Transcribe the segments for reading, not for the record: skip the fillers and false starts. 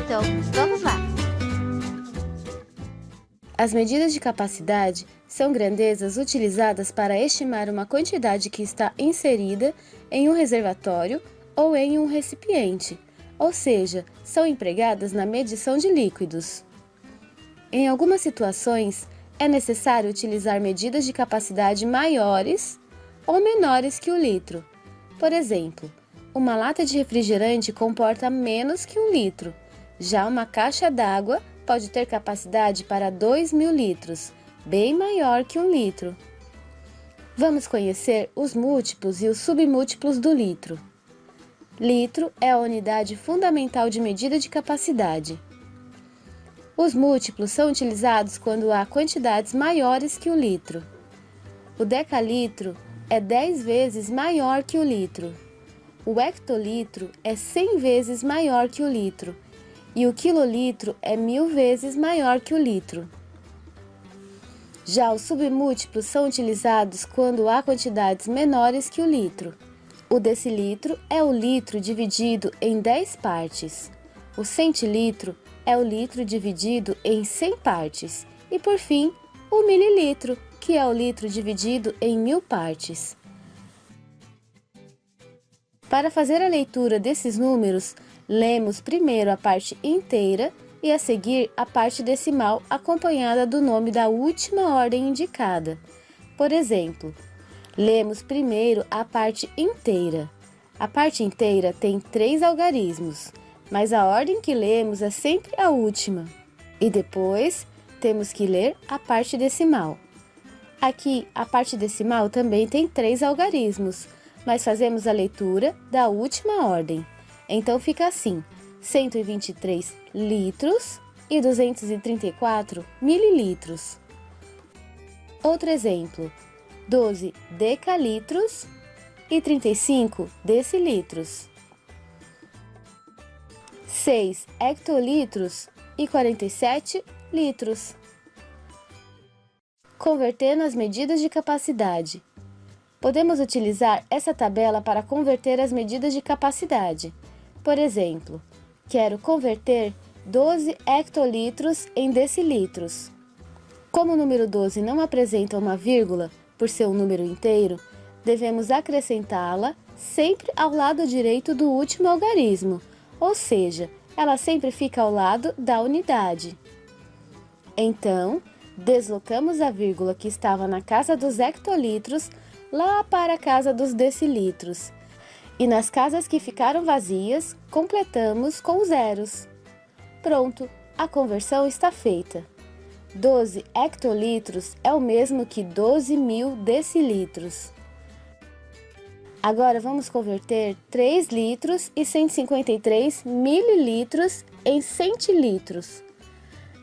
Então, vamos lá! As medidas de capacidade são grandezas utilizadas para estimar uma quantidade que está inserida em um reservatório ou em um recipiente, ou seja, são empregadas na medição de líquidos. Em algumas situações, é necessário utilizar medidas de capacidade maiores ou menores que o litro. Por exemplo, uma lata de refrigerante comporta menos que 1 litro, já uma caixa d'água pode ter capacidade para 2.000 litros, bem maior que 1 litro. Vamos conhecer os múltiplos e os submúltiplos do litro. Litro é a unidade fundamental de medida de capacidade. Os múltiplos são utilizados quando há quantidades maiores que o litro. O decalitro é 10 vezes maior que o litro. O hectolitro é 100 vezes maior que o litro. E o quilolitro é 1000 vezes maior que o litro. Já os submúltiplos são utilizados quando há quantidades menores que o litro. O decilitro é o litro dividido em 10 partes. O centilitro é o litro dividido em 100 partes. E, por fim, o mililitro, que é o litro dividido em 1000 partes. Para fazer a leitura desses números, lemos primeiro a parte inteira e a seguir a parte decimal acompanhada do nome da última ordem indicada. Por exemplo, lemos primeiro a parte inteira. A parte inteira tem 3 algarismos, mas a ordem que lemos é sempre a última. E depois temos que ler a parte decimal. Aqui, a parte decimal também tem 3 algarismos, mas fazemos a leitura da última ordem. Então fica assim, 123 litros e 234 mililitros. Outro exemplo, 12 decalitros e 35 decilitros. 6 hectolitros e 47 litros. Convertendo as medidas de capacidade. Podemos utilizar essa tabela para converter as medidas de capacidade. Por exemplo, quero converter 12 hectolitros em decilitros. Como o número 12 não apresenta uma vírgula, por ser um número inteiro, devemos acrescentá-la sempre ao lado direito do último algarismo, ou seja, ela sempre fica ao lado da unidade. Então, deslocamos a vírgula que estava na casa dos hectolitros lá para a casa dos decilitros. E nas casas que ficaram vazias, completamos com zeros. Pronto, a conversão está feita. 12 hectolitros é o mesmo que 12.000 decilitros. Agora vamos converter 3 litros e 153 mililitros em centilitros.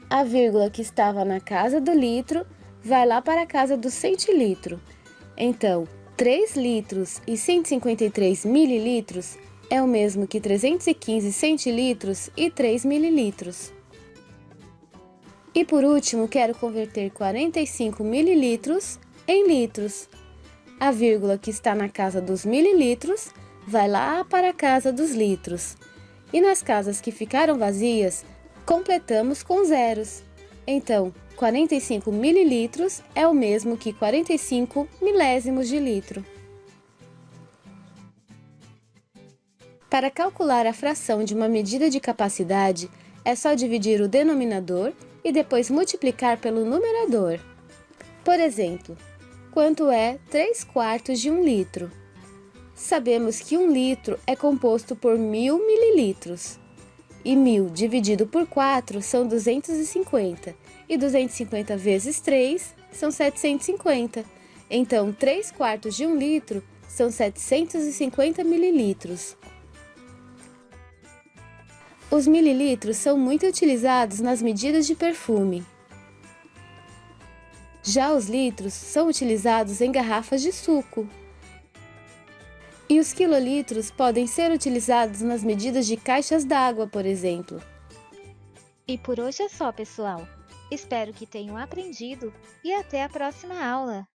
A vírgula que estava na casa do litro vai lá para a casa do centilitro. Então, 3 litros e 153 mililitros é o mesmo que 315 centilitros e 3 mililitros. E por último, quero converter 45 mililitros em litros. A vírgula que está na casa dos mililitros vai lá para a casa dos litros. E nas casas que ficaram vazias, completamos com zeros. Então, 45 mililitros é o mesmo que 45 milésimos de litro. Para calcular a fração de uma medida de capacidade, é só dividir o denominador e depois multiplicar pelo numerador. Por exemplo, quanto é 3/4 de 1 litro? Sabemos que 1 litro é composto por 1000 mililitros. E 1000 dividido por 4 são 250. E 250 vezes 3 são 750. Então, 3/4 de 1 litro são 750 mililitros. Os mililitros são muito utilizados nas medidas de perfume. Já os litros são utilizados em garrafas de suco. E os quilolitros podem ser utilizados nas medidas de caixas d'água, por exemplo. E por hoje é só, pessoal. Espero que tenham aprendido e até a próxima aula!